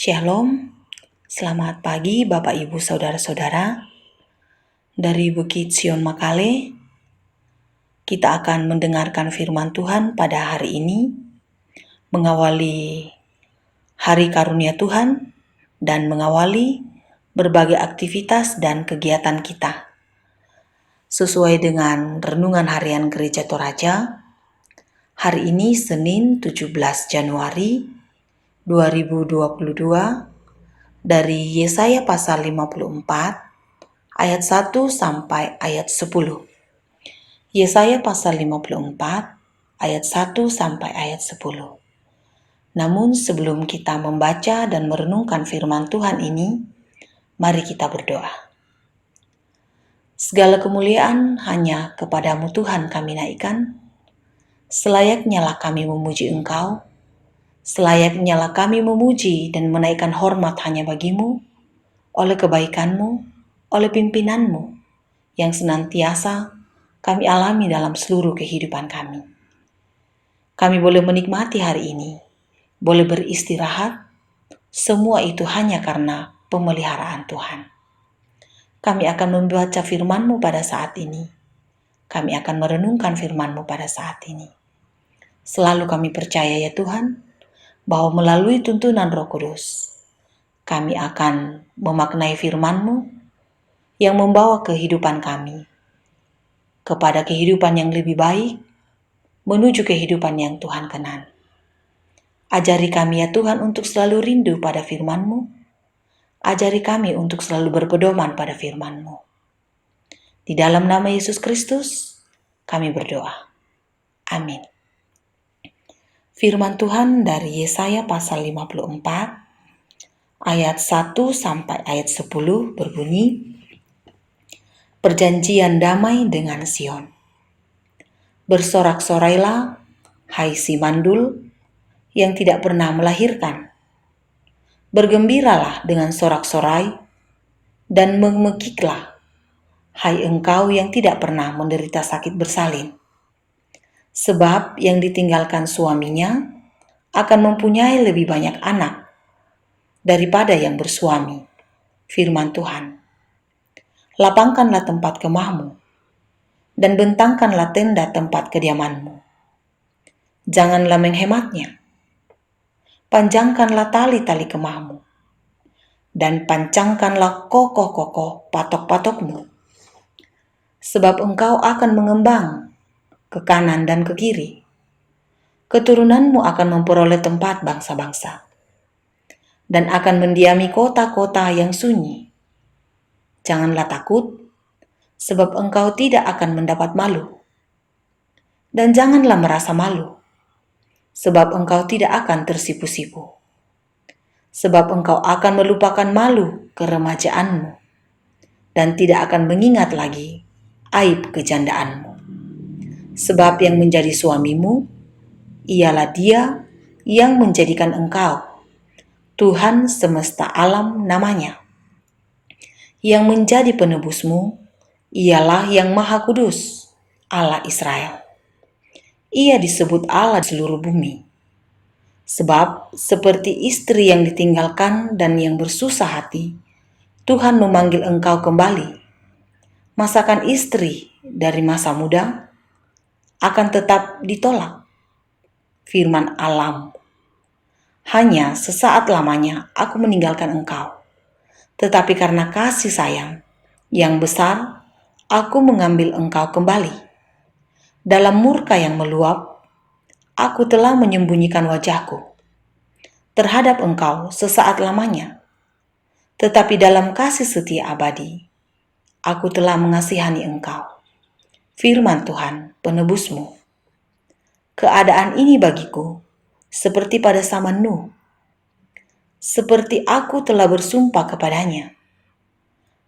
Shalom, selamat pagi Bapak Ibu Saudara-saudara. Dari Bukit Sion Makale, kita akan mendengarkan firman Tuhan pada hari ini, mengawali Hari Karunia Tuhan dan mengawali berbagai aktivitas dan kegiatan kita. Sesuai dengan renungan harian Gereja Toraja, hari ini Senin 17 Januari 2022, dari Yesaya pasal 54 ayat 1 sampai ayat 10. Yesaya pasal 54 ayat 1 sampai ayat 10. Namun sebelum kita membaca dan merenungkan firman Tuhan ini, mari kita berdoa. Segala kemuliaan hanya kepadamu Tuhan kami naikkan. Selayaknya lah kami memuji Engkau. Selayaknya lah kami memuji dan menaikkan hormat hanya bagimu, oleh kebaikan-Mu, oleh pimpinan-Mu, yang senantiasa kami alami dalam seluruh kehidupan kami. Kami boleh menikmati hari ini, boleh beristirahat, semua itu hanya karena pemeliharaan Tuhan. Kami akan membaca firman-Mu pada saat ini. Kami akan merenungkan firman-Mu pada saat ini. Selalu kami percaya ya Tuhan, bahwa melalui tuntunan Roh Kudus, kami akan memaknai firman-Mu yang membawa kehidupan kami kepada kehidupan yang lebih baik, menuju kehidupan yang Tuhan kenan. Ajari kami ya Tuhan untuk selalu rindu pada firman-Mu. Ajari kami untuk selalu berpedoman pada firman-Mu. Di dalam nama Yesus Kristus, kami berdoa. Amin. Firman Tuhan dari Yesaya pasal 54 ayat 1 sampai ayat 10 berbunyi, Perjanjian damai dengan Sion. Bersorak-sorailah, hai si mandul yang tidak pernah melahirkan. Bergembiralah dengan sorak-sorai dan memekiklah, hai engkau yang tidak pernah menderita sakit bersalin. Sebab yang ditinggalkan suaminya akan mempunyai lebih banyak anak daripada yang bersuami. Firman Tuhan. Lapangkanlah tempat kemahmu dan bentangkanlah tenda tempat kediamanmu. Janganlah menghematnya. Panjangkanlah tali-tali kemahmu dan pancangkanlah kokoh-kokoh patok-patokmu. Sebab engkau akan mengembang ke kanan dan ke kiri. Keturunanmu akan memperoleh tempat bangsa-bangsa dan akan mendiami kota-kota yang sunyi. Janganlah takut, sebab engkau tidak akan mendapat malu. Dan janganlah merasa malu, sebab engkau tidak akan tersipu-sipu. Sebab engkau akan melupakan malu keremajaanmu dan tidak akan mengingat lagi aib kejandaanmu. Sebab yang menjadi suamimu ialah Dia yang menjadikan engkau, Tuhan semesta alam namanya. Yang menjadi penebusmu ialah Yang Maha Kudus, Allah Israel. Ia disebut Allah di seluruh bumi. Sebab seperti istri yang ditinggalkan dan yang bersusah hati, Tuhan memanggil engkau kembali. Masakan istri dari masa muda akan tetap ditolak. Firman alam. Hanya sesaat lamanya aku meninggalkan engkau. Tetapi karena kasih sayang yang besar, aku mengambil engkau kembali. Dalam murka yang meluap, aku telah menyembunyikan wajahku terhadap engkau sesaat lamanya. Tetapi dalam kasih setia abadi, aku telah mengasihani engkau. Firman Tuhan, penebusmu. Keadaan ini bagiku seperti pada zaman Nuh. Seperti aku telah bersumpah kepadanya,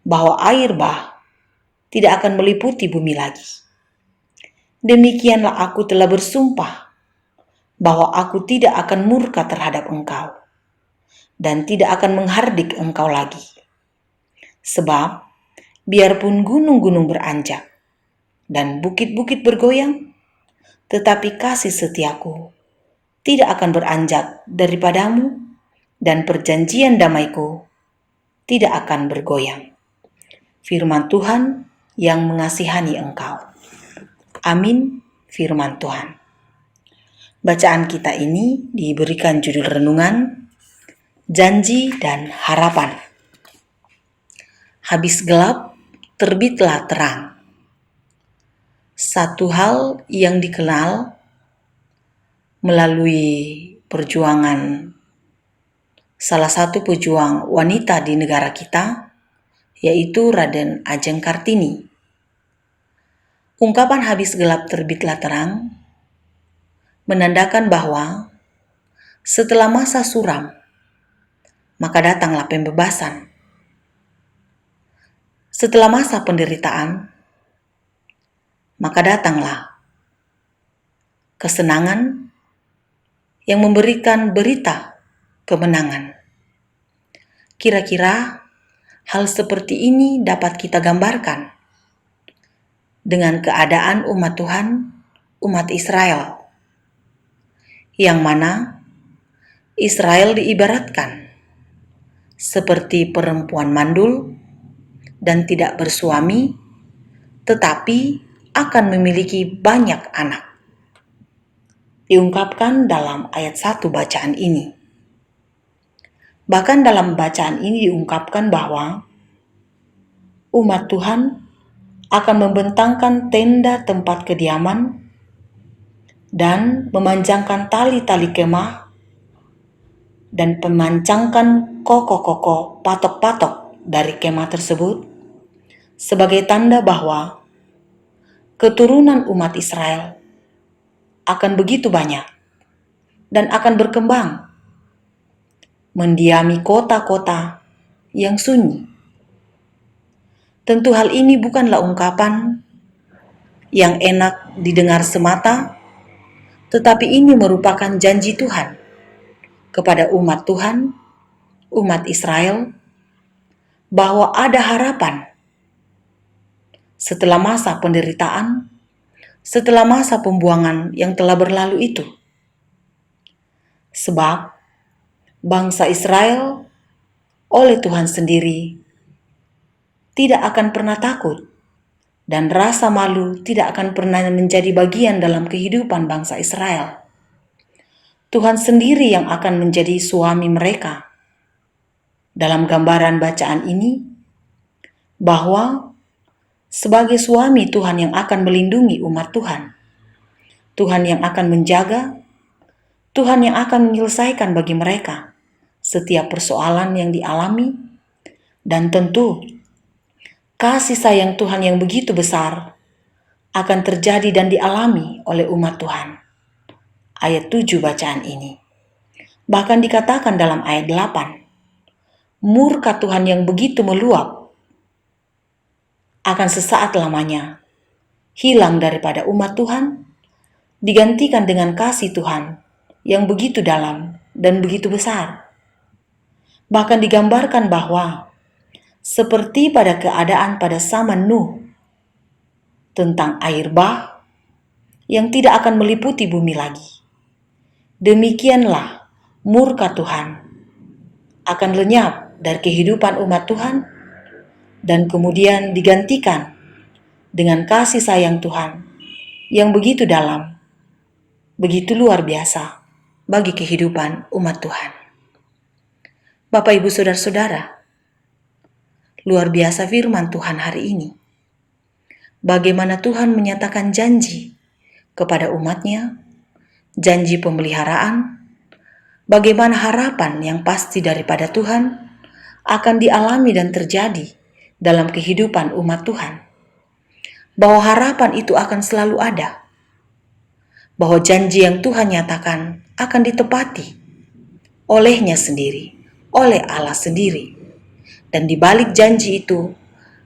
bahwa air bah tidak akan meliputi bumi lagi. Demikianlah aku telah bersumpah, bahwa aku tidak akan murka terhadap engkau, dan tidak akan menghardik engkau lagi. Sebab, biarpun gunung-gunung beranjak, dan bukit-bukit bergoyang, tetapi kasih setiaku tidak akan beranjak daripadamu, dan perjanjian damaiku tidak akan bergoyang. Firman Tuhan yang mengasihani engkau. Amin, firman Tuhan. Bacaan kita ini diberikan judul renungan, Janji dan Harapan. Habis gelap, terbitlah terang. Satu hal yang dikenal melalui perjuangan salah satu pejuang wanita di negara kita, yaitu Raden Ajeng Kartini. Ungkapan habis gelap terbitlah terang menandakan bahwa setelah masa suram, maka datanglah pembebasan. Setelah masa penderitaan, maka datanglah kesenangan yang memberikan berita kemenangan. Kira-kira hal seperti ini dapat kita gambarkan dengan keadaan umat Tuhan, umat Israel, yang mana Israel diibaratkan seperti perempuan mandul dan tidak bersuami, tetapi akan memiliki banyak anak. Diungkapkan dalam ayat 1 bacaan ini. Bahkan dalam bacaan ini diungkapkan bahwa umat Tuhan akan membentangkan tenda tempat kediaman dan memanjangkan tali-tali kemah dan memancangkan koko-koko patok-patok dari kemah tersebut sebagai tanda bahwa keturunan umat Israel akan begitu banyak dan akan berkembang mendiami kota-kota yang sunyi. Tentu hal ini bukanlah ungkapan yang enak didengar semata, tetapi ini merupakan janji Tuhan kepada umat Tuhan, umat Israel, bahwa ada harapan setelah masa penderitaan, setelah masa pembuangan yang telah berlalu itu. Sebab bangsa Israel oleh Tuhan sendiri tidak akan pernah takut, dan rasa malu tidak akan pernah menjadi bagian dalam kehidupan bangsa Israel. Tuhan sendiri yang akan menjadi suami mereka. Dalam gambaran bacaan ini, bahwa sebagai suami Tuhan yang akan melindungi umat Tuhan, Tuhan yang akan menjaga, Tuhan yang akan menyelesaikan bagi mereka setiap persoalan yang dialami, dan tentu kasih sayang Tuhan yang begitu besar akan terjadi dan dialami oleh umat Tuhan. Ayat 7 bacaan ini. Bahkan dikatakan dalam ayat 8, murka Tuhan yang begitu meluap akan sesaat lamanya hilang daripada umat Tuhan, digantikan dengan kasih Tuhan yang begitu dalam dan begitu besar. Bahkan digambarkan bahwa seperti pada keadaan pada zaman Nuh, tentang air bah yang tidak akan meliputi bumi lagi. Demikianlah murka Tuhan akan lenyap dari kehidupan umat Tuhan dan kemudian digantikan dengan kasih sayang Tuhan yang begitu dalam, begitu luar biasa bagi kehidupan umat Tuhan. Bapak, Ibu, Saudara-saudara, luar biasa firman Tuhan hari ini. Bagaimana Tuhan menyatakan janji kepada umatnya, janji pemeliharaan, bagaimana harapan yang pasti daripada Tuhan akan dialami dan terjadi dalam kehidupan umat Tuhan. Bahwa harapan itu akan selalu ada. Bahwa janji yang Tuhan nyatakan akan ditepati olehnya sendiri, oleh Allah sendiri. Dan di balik janji itu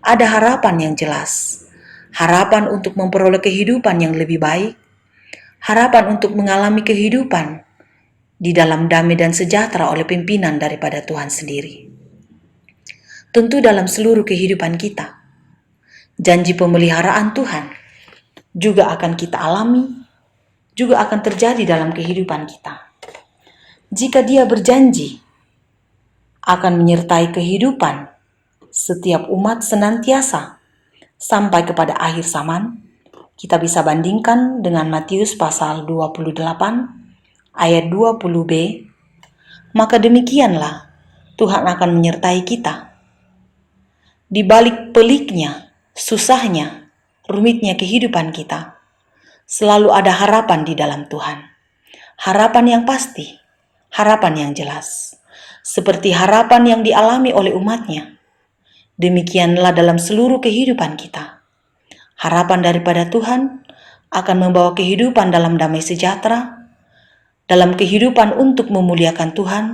ada harapan yang jelas. Harapan untuk memperoleh kehidupan yang lebih baik. Harapan untuk mengalami kehidupan di dalam damai dan sejahtera oleh pimpinan daripada Tuhan sendiri. Tentu dalam seluruh kehidupan kita, janji pemeliharaan Tuhan juga akan kita alami, juga akan terjadi dalam kehidupan kita. Jika Dia berjanji akan menyertai kehidupan setiap umat senantiasa sampai kepada akhir zaman. Kita bisa bandingkan dengan Matius pasal 28 ayat 20b. Maka demikianlah Tuhan akan menyertai kita. Di balik peliknya, susahnya, rumitnya kehidupan kita, selalu ada harapan di dalam Tuhan. Harapan yang pasti, harapan yang jelas. Seperti harapan yang dialami oleh umatnya. Demikianlah dalam seluruh kehidupan kita. Harapan daripada Tuhan akan membawa kehidupan dalam damai sejahtera, dalam kehidupan untuk memuliakan Tuhan,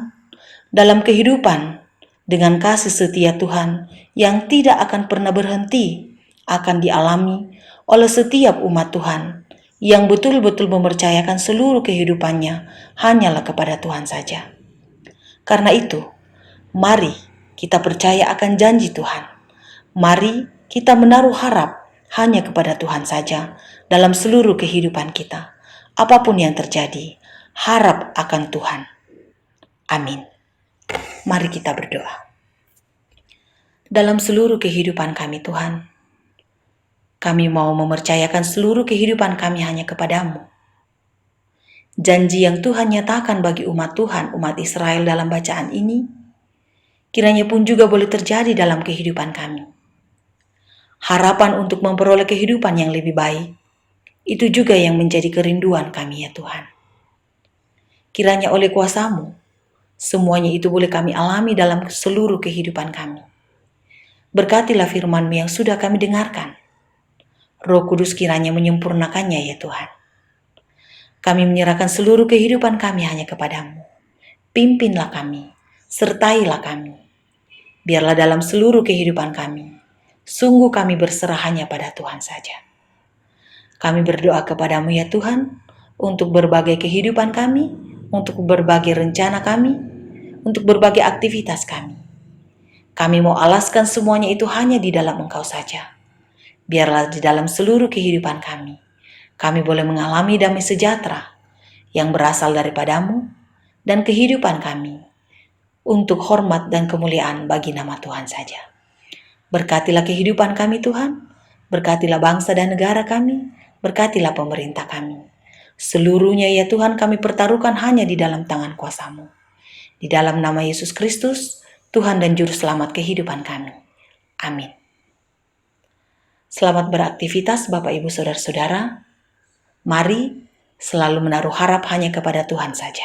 dalam kehidupan dengan kasih setia Tuhan yang tidak akan pernah berhenti, akan dialami oleh setiap umat Tuhan yang betul-betul mempercayakan seluruh kehidupannya hanyalah kepada Tuhan saja. Karena itu, mari kita percaya akan janji Tuhan. Mari kita menaruh harap hanya kepada Tuhan saja dalam seluruh kehidupan kita. Apapun yang terjadi, harap akan Tuhan. Amin. Mari kita berdoa. Dalam seluruh kehidupan kami Tuhan, kami mau mempercayakan seluruh kehidupan kami hanya kepadamu. Janji yang Tuhan nyatakan bagi umat Tuhan, umat Israel dalam bacaan ini, kiranya pun juga boleh terjadi dalam kehidupan kami. Harapan untuk memperoleh kehidupan yang lebih baik, itu juga yang menjadi kerinduan kami ya Tuhan. Kiranya oleh kuasa-Mu, semuanya itu boleh kami alami dalam seluruh kehidupan kami. Berkatilah firman-Mu yang sudah kami dengarkan. Roh Kudus kiranya menyempurnakannya ya Tuhan. Kami menyerahkan seluruh kehidupan kami hanya kepadamu. Pimpinlah kami, sertailah kami. Biarlah dalam seluruh kehidupan kami, sungguh kami berserah hanya pada Tuhan saja. Kami berdoa kepadamu ya Tuhan, untuk berbagai kehidupan kami, untuk berbagai rencana kami, untuk berbagai aktivitas kami. Kami mau alaskan semuanya itu hanya di dalam Engkau saja. Biarlah di dalam seluruh kehidupan kami boleh mengalami damai sejahtera yang berasal daripadamu dan kehidupan kami untuk hormat dan kemuliaan bagi nama Tuhan saja. Berkatilah kehidupan kami Tuhan, berkatilah bangsa dan negara kami, berkatilah pemerintah kami. Seluruhnya ya Tuhan kami pertaruhkan hanya di dalam tangan kuasa-Mu. Di dalam nama Yesus Kristus, Tuhan dan Juru Selamat kehidupan kami. Amin. Selamat beraktivitas Bapak Ibu Saudara-saudara. Mari selalu menaruh harap hanya kepada Tuhan saja.